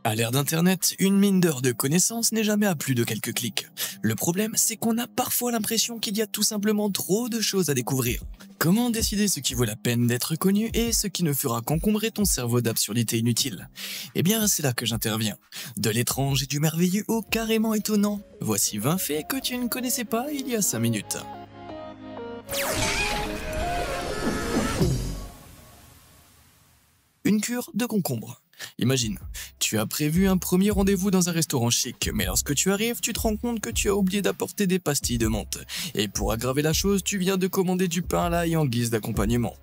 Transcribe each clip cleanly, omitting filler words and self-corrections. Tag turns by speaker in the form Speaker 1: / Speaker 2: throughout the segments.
Speaker 1: À l'ère d'Internet, une mine d'or de connaissances n'est jamais à plus de quelques clics. Le problème, c'est qu'on a parfois l'impression qu'il y a tout simplement trop de choses à découvrir. Comment décider ce qui vaut la peine d'être connu et ce qui ne fera qu'encombrer ton cerveau d'absurdités inutiles? Eh bien, c'est là que j'interviens. De l'étrange et du merveilleux au carrément étonnant. Voici 20 faits que tu ne connaissais pas il y a 5 minutes. Une cure de concombre. Imagine, tu as prévu un premier rendez-vous dans un restaurant chic, mais lorsque tu arrives, tu te rends compte que tu as oublié d'apporter des pastilles de menthe. Et pour aggraver la chose, tu viens de commander du pain à l'ail en guise d'accompagnement.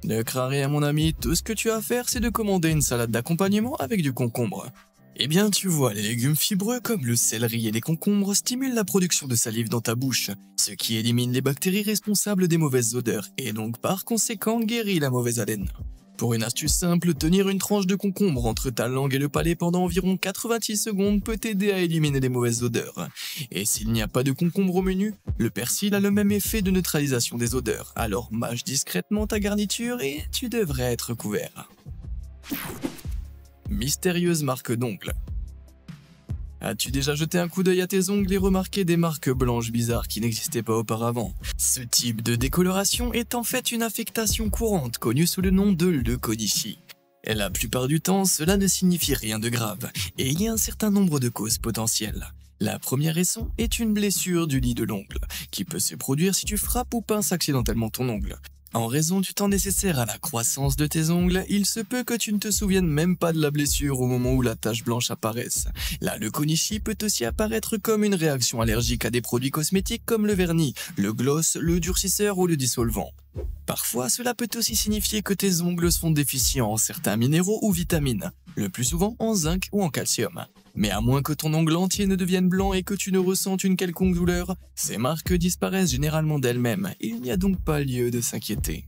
Speaker 1: Ne crains rien mon ami, tout ce que tu as à faire c'est de commander une salade d'accompagnement avec du concombre. Eh bien tu vois, les légumes fibreux comme le céleri et les concombres stimulent la production de salive dans ta bouche, ce qui élimine les bactéries responsables des mauvaises odeurs et donc par conséquent guérit la mauvaise haleine. Pour une astuce simple, tenir une tranche de concombre entre ta langue et le palais pendant environ 86 secondes peut t'aider à éliminer les mauvaises odeurs. Et s'il n'y a pas de concombre au menu, le persil a le même effet de neutralisation des odeurs, alors mâche discrètement ta garniture et tu devrais être couvert. Mystérieuse marque d'ongles. As-tu déjà jeté un coup d'œil à tes ongles et remarqué des marques blanches bizarres qui n'existaient pas auparavant? Ce type de décoloration est en fait une affectation courante connue sous le nom de leuconychie. Et la plupart du temps, cela ne signifie rien de grave, et il y a un certain nombre de causes potentielles. La première raison est une blessure du lit de l'ongle, qui peut se produire si tu frappes ou pinces accidentellement ton ongle. En raison du temps nécessaire à la croissance de tes ongles, il se peut que tu ne te souviennes même pas de la blessure au moment où la tache blanche apparaisse. La leuconychie peut aussi apparaître comme une réaction allergique à des produits cosmétiques comme le vernis, le gloss, le durcisseur ou le dissolvant. Parfois, cela peut aussi signifier que tes ongles sont déficients en certains minéraux ou vitamines, le plus souvent en zinc ou en calcium. Mais à moins que ton ongle entier ne devienne blanc et que tu ne ressentes une quelconque douleur, ces marques disparaissent généralement d'elles-mêmes, il n'y a donc pas lieu de s'inquiéter.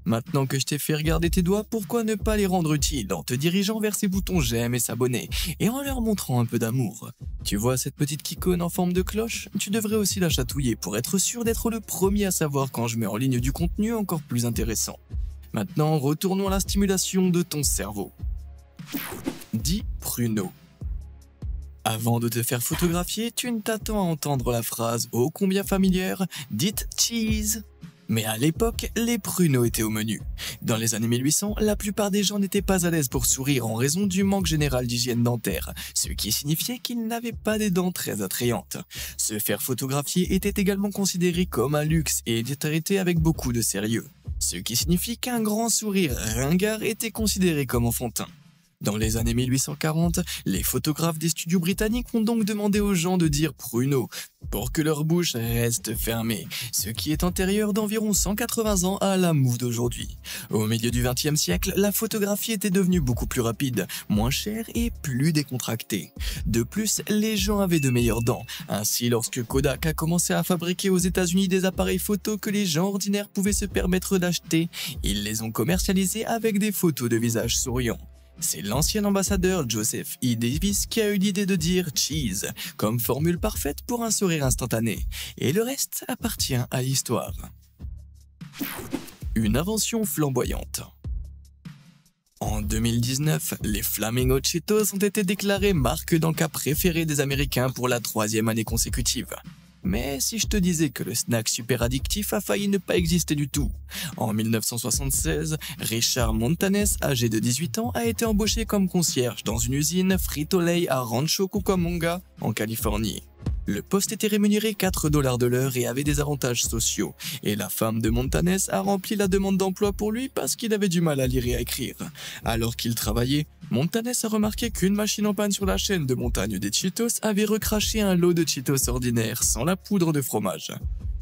Speaker 1: Maintenant que je t'ai fait regarder tes doigts, pourquoi ne pas les rendre utiles en te dirigeant vers ces boutons j'aime et s'abonner, et en leur montrant un peu d'amour. Tu vois cette petite icône en forme de cloche? Tu devrais aussi la chatouiller pour être sûr d'être le premier à savoir quand je mets en ligne du contenu encore plus intéressant. Maintenant, retournons à la stimulation de ton cerveau. Dis pruneau. Avant de te faire photographier, tu ne t'attends à entendre la phrase ô combien familière « Dites cheese ». Mais à l'époque, les pruneaux étaient au menu. Dans les années 1800, la plupart des gens n'étaient pas à l'aise pour sourire en raison du manque général d'hygiène dentaire, ce qui signifiait qu'ils n'avaient pas des dents très attrayantes. Se faire photographier était également considéré comme un luxe et était traité avec beaucoup de sérieux, ce qui signifie qu'un grand sourire ringard était considéré comme enfantin. Dans les années 1840, les photographes des studios britanniques ont donc demandé aux gens de dire pruneau pour que leur bouche reste fermée, ce qui est antérieur d'environ 180 ans à la move d'aujourd'hui. Au milieu du XXe siècle, la photographie était devenue beaucoup plus rapide, moins chère et plus décontractée. De plus, les gens avaient de meilleures dents. Ainsi, lorsque Kodak a commencé à fabriquer aux États-Unis des appareils photo que les gens ordinaires pouvaient se permettre d'acheter, ils les ont commercialisés avec des photos de visages souriants. C'est l'ancien ambassadeur Joseph E. Davis qui a eu l'idée de dire « cheese » comme formule parfaite pour un sourire instantané, et le reste appartient à l'histoire. Une invention flamboyante. En 2019, les Flamingo Cheetos ont été déclarés marque d'encas préférée des Américains pour la 3e année consécutive. Mais si je te disais que le snack super addictif a failli ne pas exister du tout. En 1976, Richard Montanes, âgé de 18 ans, a été embauché comme concierge dans une usine Frito-Lay à Rancho Cucamonga, en Californie. Le poste était rémunéré 4 $ de l'heure et avait des avantages sociaux, et la femme de Montanes a rempli la demande d'emploi pour lui parce qu'il avait du mal à lire et à écrire. Alors qu'il travaillait, Montanes a remarqué qu'une machine en panne sur la chaîne de montagne des Cheetos avait recraché un lot de Cheetos ordinaires sans la poudre de fromage.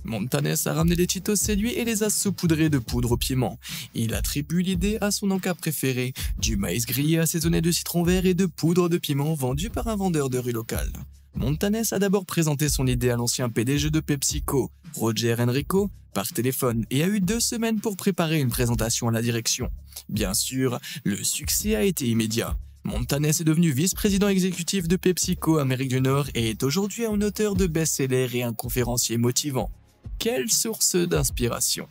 Speaker 1: Montanes a ramené les Cheetos chez lui et les a saupoudrés de poudre au piment. Il attribue l'idée à son encas préféré, du maïs grillé assaisonné de citron vert et de poudre de piment vendu par un vendeur de rue local. Montanes a d'abord présenté son idée à l'ancien PDG de PepsiCo, Roger Enrico, par téléphone et a eu 2 semaines pour préparer une présentation à la direction. Bien sûr, le succès a été immédiat. Montanes est devenu vice-président exécutif de PepsiCo Amérique du Nord et est aujourd'hui un auteur de best-sellers et un conférencier motivant. Quelle source d'inspiration!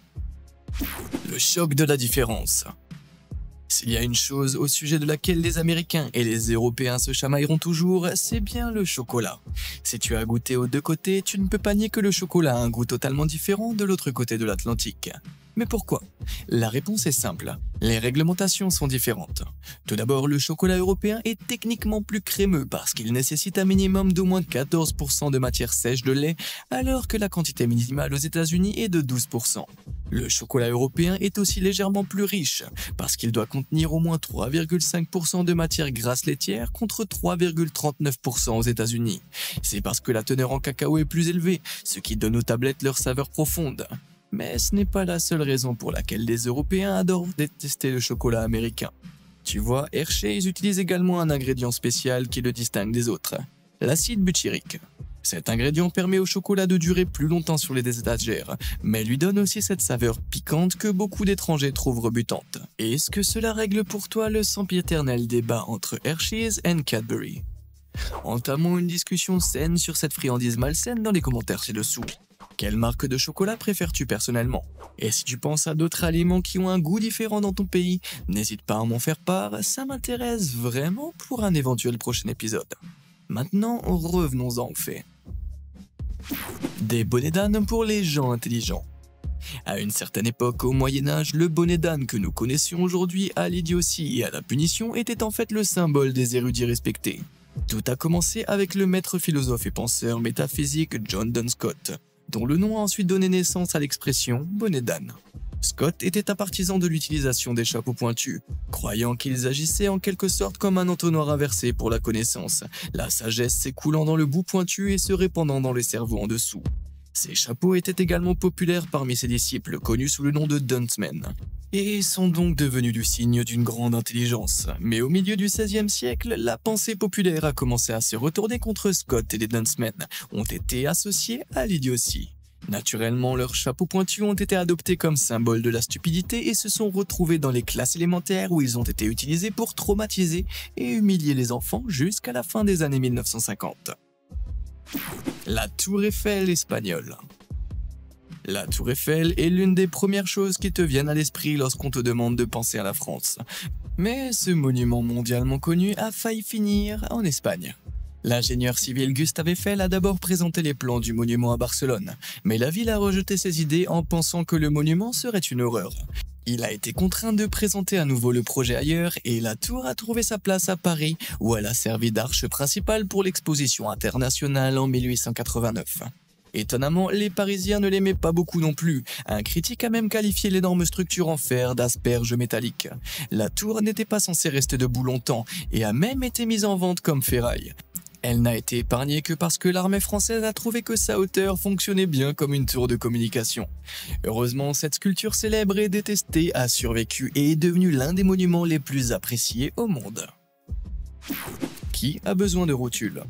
Speaker 1: Le choc de la différence. S'il y a une chose au sujet de laquelle les Américains et les Européens se chamailleront toujours, c'est bien le chocolat. Si tu as goûté aux deux côtés, tu ne peux pas nier que le chocolat a un goût totalement différent de l'autre côté de l'Atlantique. Mais pourquoi? La réponse est simple. Les réglementations sont différentes. Tout d'abord, le chocolat européen est techniquement plus crémeux parce qu'il nécessite un minimum d'au moins 14% de matière sèche de lait, alors que la quantité minimale aux États-Unis est de 12%. Le chocolat européen est aussi légèrement plus riche parce qu'il doit contenir au moins 3,5% de matière grasse laitière contre 3,39% aux États-Unis. C'est parce que la teneur en cacao est plus élevée, ce qui donne aux tablettes leur saveur profonde. Mais ce n'est pas la seule raison pour laquelle les Européens adorent détester le chocolat américain. Tu vois, Hershey's utilise également un ingrédient spécial qui le distingue des autres, l'acide butyrique. Cet ingrédient permet au chocolat de durer plus longtemps sur les étagères, mais lui donne aussi cette saveur piquante que beaucoup d'étrangers trouvent rebutante. Est-ce que cela règle pour toi le sempiternel débat entre Hershey's et Cadbury? Entamons une discussion saine sur cette friandise malsaine dans les commentaires ci-dessous. Quelle marque de chocolat préfères-tu personnellement? Et si tu penses à d'autres aliments qui ont un goût différent dans ton pays, n'hésite pas à m'en faire part, ça m'intéresse vraiment pour un éventuel prochain épisode. Maintenant, revenons-en aux faits. Des bonnets d'âne pour les gens intelligents. À une certaine époque, au Moyen-Âge, le bonnet d'âne que nous connaissions aujourd'hui à l'idiotie et à la punition était en fait le symbole des érudits respectés. Tout a commencé avec le maître philosophe et penseur métaphysique John Duns Scott, dont le nom a ensuite donné naissance à l'expression « bonnet d'âne ». Scott était un partisan de l'utilisation des chapeaux pointus, croyant qu'ils agissaient en quelque sorte comme un entonnoir inversé pour la connaissance, la sagesse s'écoulant dans le bout pointu et se répandant dans les cerveaux en dessous. Ces chapeaux étaient également populaires parmi ses disciples, connus sous le nom de Duncemen, et sont donc devenus du signe d'une grande intelligence. Mais au milieu du XVIe siècle, la pensée populaire a commencé à se retourner contre Scott et les Duncemen ont été associés à l'idiotie. Naturellement, leurs chapeaux pointus ont été adoptés comme symbole de la stupidité et se sont retrouvés dans les classes élémentaires où ils ont été utilisés pour traumatiser et humilier les enfants jusqu'à la fin des années 1950. La Tour Eiffel espagnole. La Tour Eiffel est l'une des premières choses qui te viennent à l'esprit lorsqu'on te demande de penser à la France. Mais ce monument mondialement connu a failli finir en Espagne. L'ingénieur civil Gustave Eiffel a d'abord présenté les plans du monument à Barcelone, mais la ville a rejeté ses idées en pensant que le monument serait une horreur. Il a été contraint de présenter à nouveau le projet ailleurs et la tour a trouvé sa place à Paris où elle a servi d'arche principale pour l'exposition internationale en 1889. Étonnamment, les Parisiens ne l'aimaient pas beaucoup non plus. Un critique a même qualifié l'énorme structure en fer d'asperge métallique. La tour n'était pas censée rester debout longtemps et a même été mise en vente comme ferraille. Elle n'a été épargnée que parce que l'armée française a trouvé que sa hauteur fonctionnait bien comme une tour de communication. Heureusement, cette sculpture célèbre et détestée a survécu et est devenue l'un des monuments les plus appréciés au monde. Qui a besoin de rotules?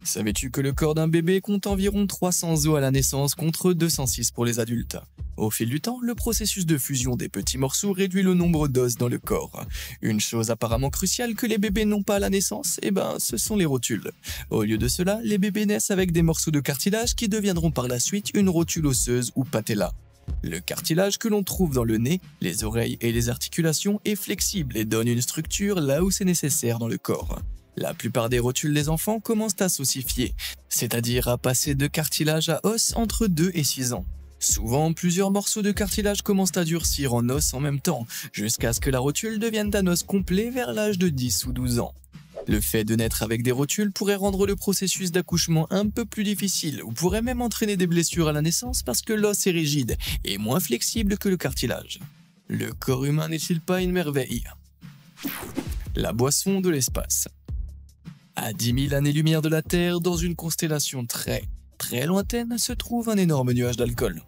Speaker 1: Savais-tu que le corps d'un bébé compte environ 300 os à la naissance contre 206 pour les adultes? Au fil du temps, le processus de fusion des petits morceaux réduit le nombre d'os dans le corps. Une chose apparemment cruciale que les bébés n'ont pas à la naissance, ce sont les rotules. Au lieu de cela, les bébés naissent avec des morceaux de cartilage qui deviendront par la suite une rotule osseuse ou patella. Le cartilage que l'on trouve dans le nez, les oreilles et les articulations est flexible et donne une structure là où c'est nécessaire dans le corps. La plupart des rotules des enfants commencent à s'ossifier, c'est-à-dire à passer de cartilage à os entre 2 et 6 ans. Souvent, plusieurs morceaux de cartilage commencent à durcir en os en même temps, jusqu'à ce que la rotule devienne un os complet vers l'âge de 10 ou 12 ans. Le fait de naître avec des rotules pourrait rendre le processus d'accouchement un peu plus difficile, ou pourrait même entraîner des blessures à la naissance parce que l'os est rigide et moins flexible que le cartilage. Le corps humain n'est-il pas une merveille? La boisson de l'espace. À 10 000 années-lumière de la Terre, dans une constellation très lointaine, se trouve un énorme nuage d'alcool.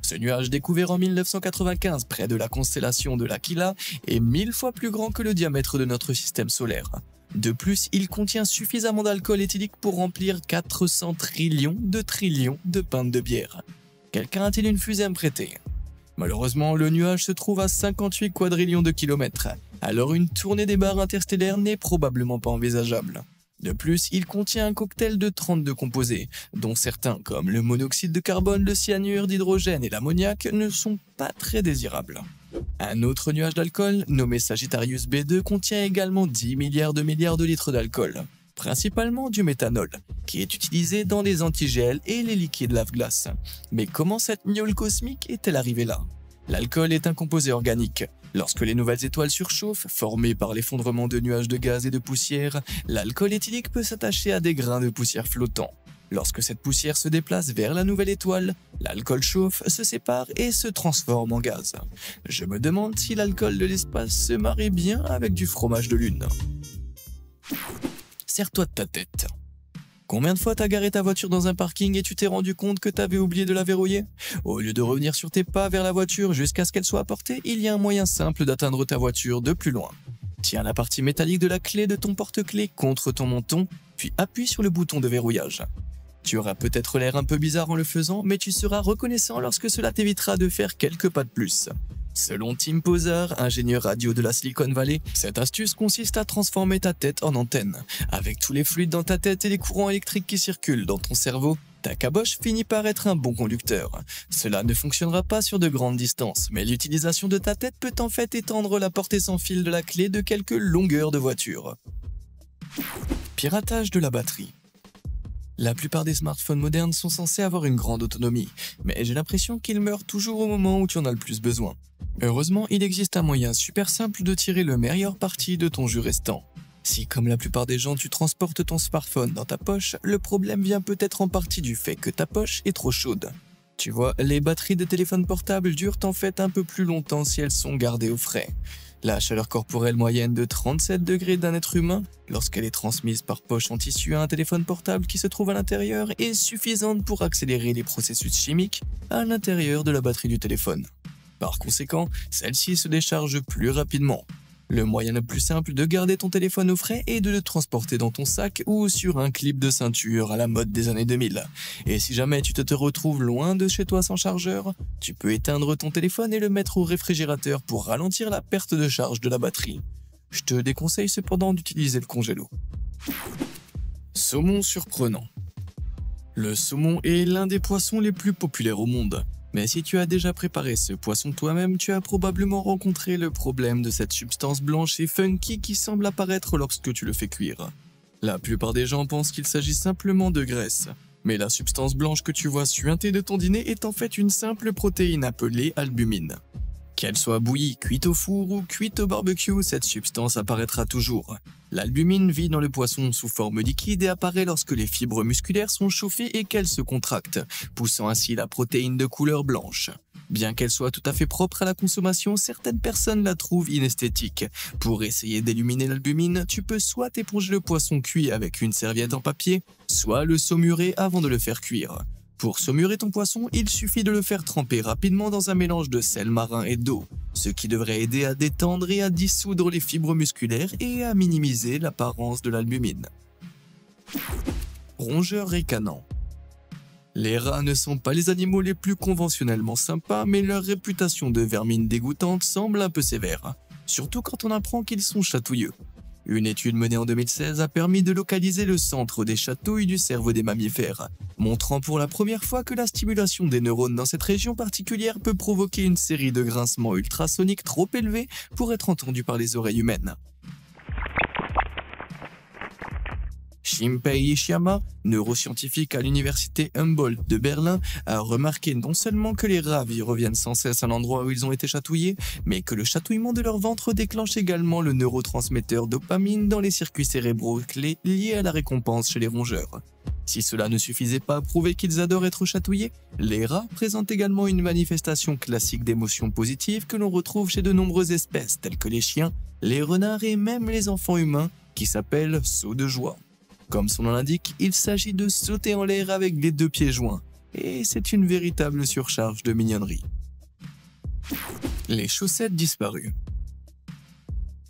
Speaker 1: Ce nuage, découvert en 1995 près de la constellation de l'Aquila, est 1000 fois plus grand que le diamètre de notre système solaire. De plus, il contient suffisamment d'alcool éthylique pour remplir 400 trillions de pintes de bière. Quelqu'un a-t-il une fusée à me prêter? Malheureusement, le nuage se trouve à 58 quadrillions de kilomètres, alors une tournée des bars interstellaires n'est probablement pas envisageable. De plus, il contient un cocktail de 32 composés, dont certains, comme le monoxyde de carbone, le cyanure d'hydrogène et l'ammoniac, ne sont pas très désirables. Un autre nuage d'alcool, nommé Sagittarius B2, contient également 10 milliards de litres d'alcool, principalement du méthanol, qui est utilisé dans les antigels et les liquides lave-glace. Mais comment cette gnôle cosmique est-elle arrivée là? L'alcool est un composé organique. Lorsque les nouvelles étoiles surchauffent, formées par l'effondrement de nuages de gaz et de poussière, l'alcool éthylique peut s'attacher à des grains de poussière flottants. Lorsque cette poussière se déplace vers la nouvelle étoile, l'alcool chauffe, se sépare et se transforme en gaz. Je me demande si l'alcool de l'espace se marie bien avec du fromage de lune. Serre-toi de ta tête. Combien de fois t'as garé ta voiture dans un parking et tu t'es rendu compte que t'avais oublié de la verrouiller? Au lieu de revenir sur tes pas vers la voiture jusqu'à ce qu'elle soit apportée, il y a un moyen simple d'atteindre ta voiture de plus loin. Tiens la partie métallique de la clé de ton porte-clés contre ton menton, puis appuie sur le bouton de verrouillage. Tu auras peut-être l'air un peu bizarre en le faisant, mais tu seras reconnaissant lorsque cela t'évitera de faire quelques pas de plus. Selon Tim Posar, ingénieur radio de la Silicon Valley, cette astuce consiste à transformer ta tête en antenne. Avec tous les fluides dans ta tête et les courants électriques qui circulent dans ton cerveau, ta caboche finit par être un bon conducteur. Cela ne fonctionnera pas sur de grandes distances, mais l'utilisation de ta tête peut en fait étendre la portée sans fil de la clé de quelques longueurs de voiture. Piratage de la batterie. La plupart des smartphones modernes sont censés avoir une grande autonomie, mais j'ai l'impression qu'ils meurent toujours au moment où tu en as le plus besoin. Heureusement, il existe un moyen super simple de tirer le meilleur parti de ton jus restant. Si, comme la plupart des gens, tu transportes ton smartphone dans ta poche, le problème vient peut-être en partie du fait que ta poche est trop chaude. Tu vois, les batteries des téléphones portables durent en fait un peu plus longtemps si elles sont gardées au frais. La chaleur corporelle moyenne de 37 degrés d'un être humain, lorsqu'elle est transmise par poche en tissu à un téléphone portable qui se trouve à l'intérieur, est suffisante pour accélérer les processus chimiques à l'intérieur de la batterie du téléphone. Par conséquent, celle-ci se décharge plus rapidement. Le moyen le plus simple de garder ton téléphone au frais est de le transporter dans ton sac ou sur un clip de ceinture à la mode des années 2000. Et si jamais tu te retrouves loin de chez toi sans chargeur, tu peux éteindre ton téléphone et le mettre au réfrigérateur pour ralentir la perte de charge de la batterie. Je te déconseille cependant d'utiliser le congélo. Saumon surprenant. Le saumon est l'un des poissons les plus populaires au monde. Mais si tu as déjà préparé ce poisson toi-même, tu as probablement rencontré le problème de cette substance blanche et funky qui semble apparaître lorsque tu le fais cuire. La plupart des gens pensent qu'il s'agit simplement de graisse, mais la substance blanche que tu vois suinter de ton dîner est en fait une simple protéine appelée albumine. Qu'elle soit bouillie, cuite au four ou cuite au barbecue, cette substance apparaîtra toujours. L'albumine vit dans le poisson sous forme liquide et apparaît lorsque les fibres musculaires sont chauffées et qu'elles se contractent, poussant ainsi la protéine de couleur blanche. Bien qu'elle soit tout à fait propre à la consommation, certaines personnes la trouvent inesthétique. Pour essayer d'éliminer l'albumine, tu peux soit éponger le poisson cuit avec une serviette en papier, soit le saumurer avant de le faire cuire. Pour saumurer ton poisson, il suffit de le faire tremper rapidement dans un mélange de sel marin et d'eau, ce qui devrait aider à détendre et à dissoudre les fibres musculaires et à minimiser l'apparence de l'albumine. Rongeurs ricanants. Les rats ne sont pas les animaux les plus conventionnellement sympas, mais leur réputation de vermine dégoûtante semble un peu sévère, surtout quand on apprend qu'ils sont chatouilleux. Une étude menée en 2016 a permis de localiser le centre des chatouilles du cerveau des mammifères, montrant pour la première fois que la stimulation des neurones dans cette région particulière peut provoquer une série de grincements ultrasoniques trop élevés pour être entendus par les oreilles humaines. Shinpei Ishiyama, neuroscientifique à l'université Humboldt de Berlin, a remarqué non seulement que les rats reviennent sans cesse à l'endroit où ils ont été chatouillés, mais que le chatouillement de leur ventre déclenche également le neurotransmetteur dopamine dans les circuits cérébraux clés liés à la récompense chez les rongeurs. Si cela ne suffisait pas à prouver qu'ils adorent être chatouillés, les rats présentent également une manifestation classique d'émotions positives que l'on retrouve chez de nombreuses espèces telles que les chiens, les renards et même les enfants humains, qui s'appellent sauts de joie. Comme son nom l'indique, il s'agit de sauter en l'air avec les deux pieds joints, et c'est une véritable surcharge de mignonnerie. Les chaussettes disparues.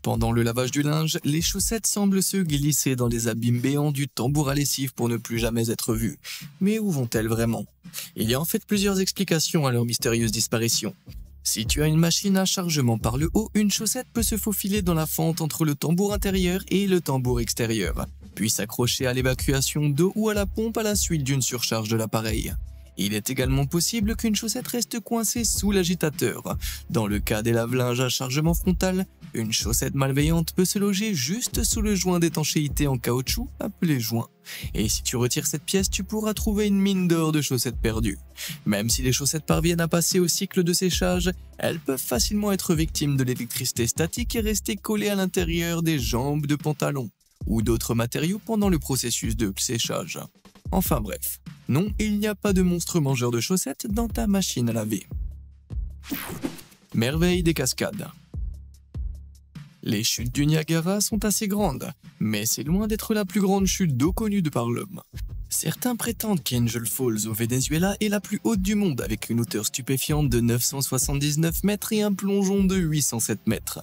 Speaker 1: Pendant le lavage du linge, les chaussettes semblent se glisser dans les abîmes béants du tambour à lessive pour ne plus jamais être vues. Mais où vont-elles vraiment? Il y a en fait plusieurs explications à leur mystérieuse disparition. Si tu as une machine à chargement par le haut, une chaussette peut se faufiler dans la fente entre le tambour intérieur et le tambour extérieur, puis s'accrocher à l'évacuation d'eau ou à la pompe à la suite d'une surcharge de l'appareil. Il est également possible qu'une chaussette reste coincée sous l'agitateur. Dans le cas des lave-linges à chargement frontal, une chaussette malveillante peut se loger juste sous le joint d'étanchéité en caoutchouc appelé joint. Et si tu retires cette pièce, tu pourras trouver une mine d'or de chaussettes perdues. Même si les chaussettes parviennent à passer au cycle de séchage, elles peuvent facilement être victimes de l'électricité statique et rester collées à l'intérieur des jambes de pantalon ou d'autres matériaux pendant le processus de séchage. Enfin bref, non, il n'y a pas de monstre mangeur de chaussettes dans ta machine à laver. Merveille des cascades. Les chutes du Niagara sont assez grandes, mais c'est loin d'être la plus grande chute d'eau connue de par l'homme. Certains prétendent qu'Angel Falls au Venezuela est la plus haute du monde avec une hauteur stupéfiante de 979 mètres et un plongeon de 807 mètres.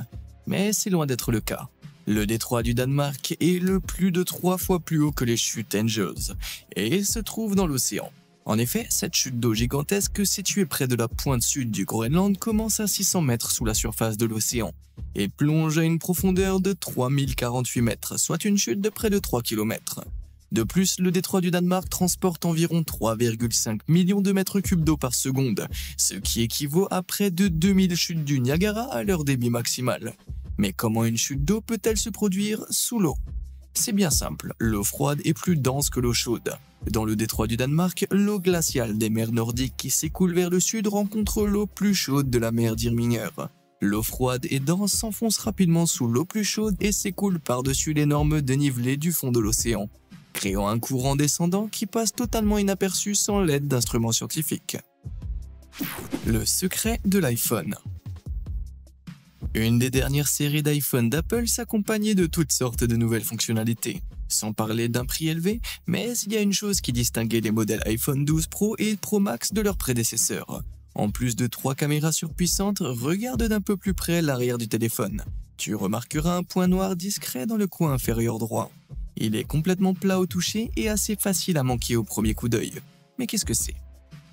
Speaker 1: Mais c'est loin d'être le cas. Le détroit du Danemark est le plus de 3 fois plus haut que les chutes Angels et se trouve dans l'océan. En effet, cette chute d'eau gigantesque située près de la pointe sud du Groenland commence à 600 mètres sous la surface de l'océan et plonge à une profondeur de 3048 mètres, soit une chute de près de 3 km. De plus, le détroit du Danemark transporte environ 3,5 millions de mètres cubes d'eau par seconde, ce qui équivaut à près de 2000 chutes du Niagara à leur débit maximal. Mais comment une chute d'eau peut-elle se produire sous l'eau? C'est bien simple, l'eau froide est plus dense que l'eau chaude. Dans le détroit du Danemark, l'eau glaciale des mers nordiques qui s'écoule vers le sud rencontre l'eau plus chaude de la mer d'Irminger. L'eau froide et dense s'enfonce rapidement sous l'eau plus chaude et s'écoule par-dessus l'énorme dénivelé du fond de l'océan, créant un courant descendant qui passe totalement inaperçu sans l'aide d'instruments scientifiques. Le secret de l'iPhone. Une des dernières séries d'iPhone d'Apple s'accompagnait de toutes sortes de nouvelles fonctionnalités, sans parler d'un prix élevé, mais il y a une chose qui distinguait les modèles iPhone 12 Pro et Pro Max de leurs prédécesseurs. En plus de 3 caméras surpuissantes, regarde d'un peu plus près l'arrière du téléphone. Tu remarqueras un point noir discret dans le coin inférieur droit. Il est complètement plat au toucher et assez facile à manquer au premier coup d'œil. Mais qu'est-ce que c'est?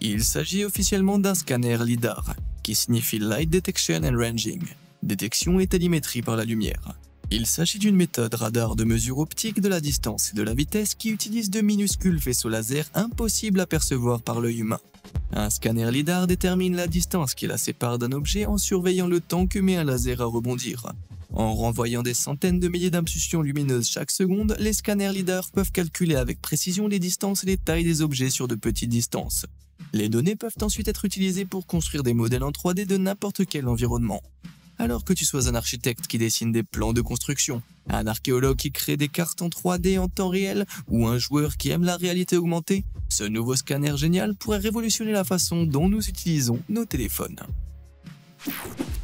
Speaker 1: Il s'agit officiellement d'un scanner LiDAR, qui signifie Light Detection and Ranging, détection et télémétrie par la lumière. Il s'agit d'une méthode radar de mesure optique de la distance et de la vitesse qui utilise de minuscules vaisseaux laser impossibles à percevoir par l'œil humain. Un scanner LiDAR détermine la distance qui la sépare d'un objet en surveillant le temps que met un laser à rebondir. En renvoyant des centaines de milliers d'impulsions lumineuses chaque seconde, les scanners LiDAR peuvent calculer avec précision les distances et les tailles des objets sur de petites distances. Les données peuvent ensuite être utilisées pour construire des modèles en 3D de n'importe quel environnement. Alors que tu sois un architecte qui dessine des plans de construction, un archéologue qui crée des cartes en 3D en temps réel ou un joueur qui aime la réalité augmentée, ce nouveau scanner génial pourrait révolutionner la façon dont nous utilisons nos téléphones.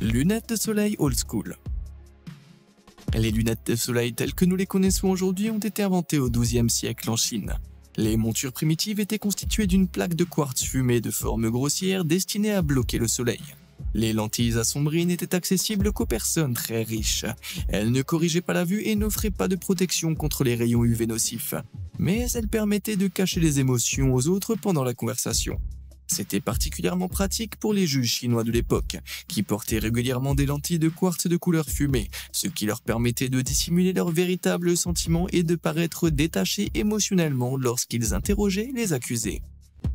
Speaker 1: Lunettes de soleil old school. Les lunettes de soleil telles que nous les connaissons aujourd'hui ont été inventées au XIIe siècle en Chine. Les montures primitives étaient constituées d'une plaque de quartz fumé de forme grossière destinée à bloquer le soleil. Les lentilles assombries n'étaient accessibles qu'aux personnes très riches. Elles ne corrigeaient pas la vue et n'offraient pas de protection contre les rayons UV nocifs. Mais elles permettaient de cacher les émotions aux autres pendant la conversation. C'était particulièrement pratique pour les juges chinois de l'époque, qui portaient régulièrement des lentilles de quartz de couleur fumée, ce qui leur permettait de dissimuler leurs véritables sentiments et de paraître détachés émotionnellement lorsqu'ils interrogeaient les accusés.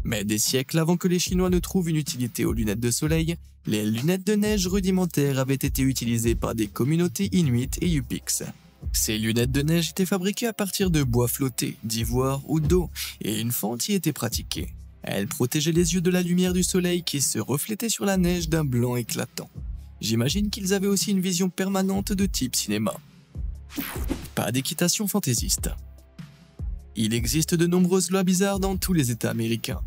Speaker 1: Mais des siècles avant que les Chinois ne trouvent une utilité aux lunettes de soleil, les lunettes de neige rudimentaires avaient été utilisées par des communautés inuites et Yupiks. Ces lunettes de neige étaient fabriquées à partir de bois flotté, d'ivoire ou d'eau, et une fente y était pratiquée. Elles protégeaient les yeux de la lumière du soleil qui se reflétait sur la neige d'un blanc éclatant. J'imagine qu'ils avaient aussi une vision permanente de type cinéma. Pas d'équitation fantaisiste. Il existe de nombreuses lois bizarres dans tous les États américains.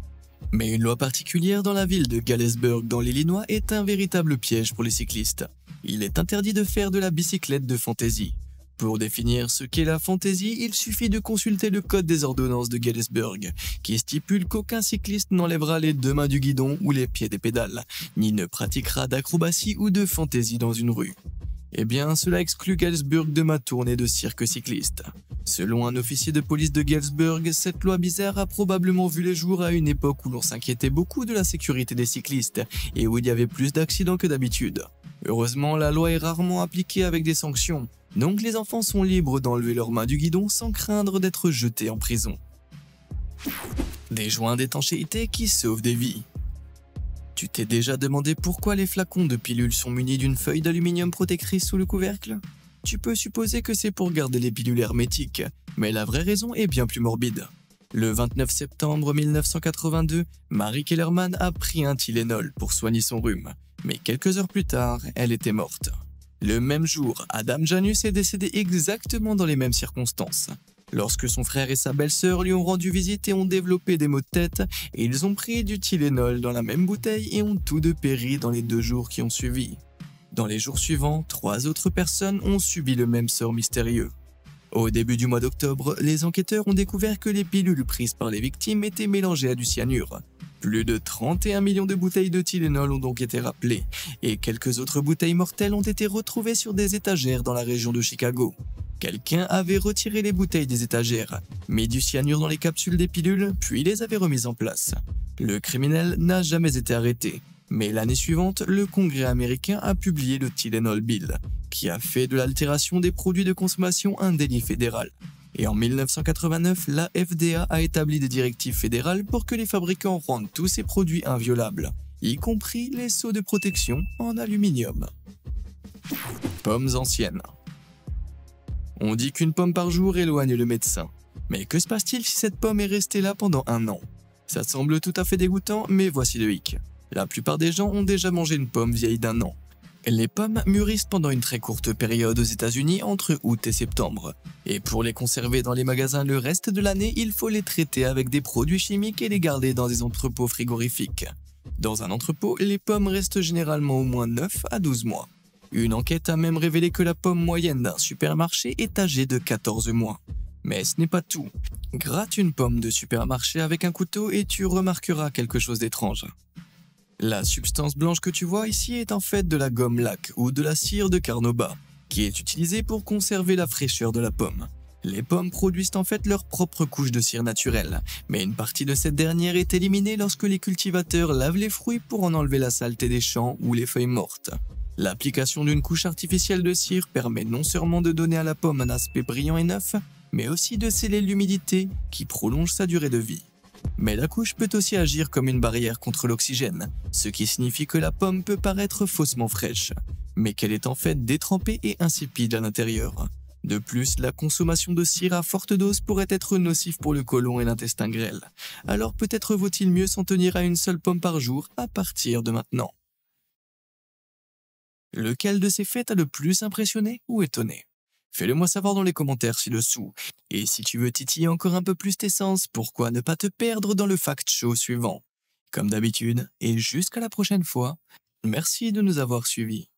Speaker 1: Mais une loi particulière dans la ville de Galesburg dans l'Illinois est un véritable piège pour les cyclistes. Il est interdit de faire de la bicyclette de fantaisie. Pour définir ce qu'est la fantaisie, il suffit de consulter le code des ordonnances de Galesburg, qui stipule qu'aucun cycliste n'enlèvera les 2 mains du guidon ou les pieds des pédales, ni ne pratiquera d'acrobatie ou de fantaisie dans une rue. Eh bien, cela exclut Galesburg de ma tournée de cirque cycliste. Selon un officier de police de Galesburg, cette loi bizarre a probablement vu les jours à une époque où l'on s'inquiétait beaucoup de la sécurité des cyclistes et où il y avait plus d'accidents que d'habitude. Heureusement, la loi est rarement appliquée avec des sanctions, donc les enfants sont libres d'enlever leurs mains du guidon sans craindre d'être jetés en prison. Des joints d'étanchéité qui sauvent des vies. Tu t'es déjà demandé pourquoi les flacons de pilules sont munis d'une feuille d'aluminium protectrice sous le couvercle? Tu peux supposer que c'est pour garder les pilules hermétiques, mais la vraie raison est bien plus morbide. Le 29 septembre 1982, Mary Kellerman a pris un Tylenol pour soigner son rhume, mais quelques heures plus tard, elle était morte. Le même jour, Adam Janus est décédé exactement dans les mêmes circonstances. Lorsque son frère et sa belle-sœur lui ont rendu visite et ont développé des maux de tête, ils ont pris du Tylenol dans la même bouteille et ont tous deux péri dans les 2 jours qui ont suivi. Dans les jours suivants, 3 autres personnes ont subi le même sort mystérieux. Au début du mois d'octobre, les enquêteurs ont découvert que les pilules prises par les victimes étaient mélangées à du cyanure. Plus de 31 millions de bouteilles de Tylenol ont donc été rappelées, et quelques autres bouteilles mortelles ont été retrouvées sur des étagères dans la région de Chicago. Quelqu'un avait retiré les bouteilles des étagères, mis du cyanure dans les capsules des pilules, puis les avait remises en place. Le criminel n'a jamais été arrêté, mais l'année suivante, le Congrès américain a publié le Tylenol Bill, qui a fait de l'altération des produits de consommation un délit fédéral. Et en 1989, la FDA a établi des directives fédérales pour que les fabricants rendent tous ces produits inviolables, y compris les seaux de protection en aluminium. Pommes anciennes. On dit qu'une pomme par jour éloigne le médecin. Mais que se passe-t-il si cette pomme est restée là pendant 1 an? Ça semble tout à fait dégoûtant, mais voici le hic. La plupart des gens ont déjà mangé une pomme vieille d'1 an. Les pommes mûrissent pendant une très courte période aux États-Unis entre août et septembre. Et pour les conserver dans les magasins le reste de l'année, il faut les traiter avec des produits chimiques et les garder dans des entrepôts frigorifiques. Dans un entrepôt, les pommes restent généralement au moins 9 à 12 mois. Une enquête a même révélé que la pomme moyenne d'un supermarché est âgée de 14 mois. Mais ce n'est pas tout. Gratte une pomme de supermarché avec un couteau et tu remarqueras quelque chose d'étrange. La substance blanche que tu vois ici est en fait de la gomme laque ou de la cire de carnauba, qui est utilisée pour conserver la fraîcheur de la pomme. Les pommes produisent en fait leur propre couche de cire naturelle, mais une partie de cette dernière est éliminée lorsque les cultivateurs lavent les fruits pour en enlever la saleté des champs ou les feuilles mortes. L'application d'une couche artificielle de cire permet non seulement de donner à la pomme un aspect brillant et neuf, mais aussi de sceller l'humidité qui prolonge sa durée de vie. Mais la couche peut aussi agir comme une barrière contre l'oxygène, ce qui signifie que la pomme peut paraître faussement fraîche, mais qu'elle est en fait détrempée et insipide à l'intérieur. De plus, la consommation de cire à forte dose pourrait être nocive pour le côlon et l'intestin grêle. Alors peut-être vaut-il mieux s'en tenir à une seule pomme par jour à partir de maintenant. Lequel de ces faits t'a le plus impressionné ou étonné? Fais-le moi savoir dans les commentaires ci-dessous. Et si tu veux titiller encore un peu plus tes sens, pourquoi ne pas te perdre dans le fact show suivant? Comme d'habitude, et jusqu'à la prochaine fois, merci de nous avoir suivis.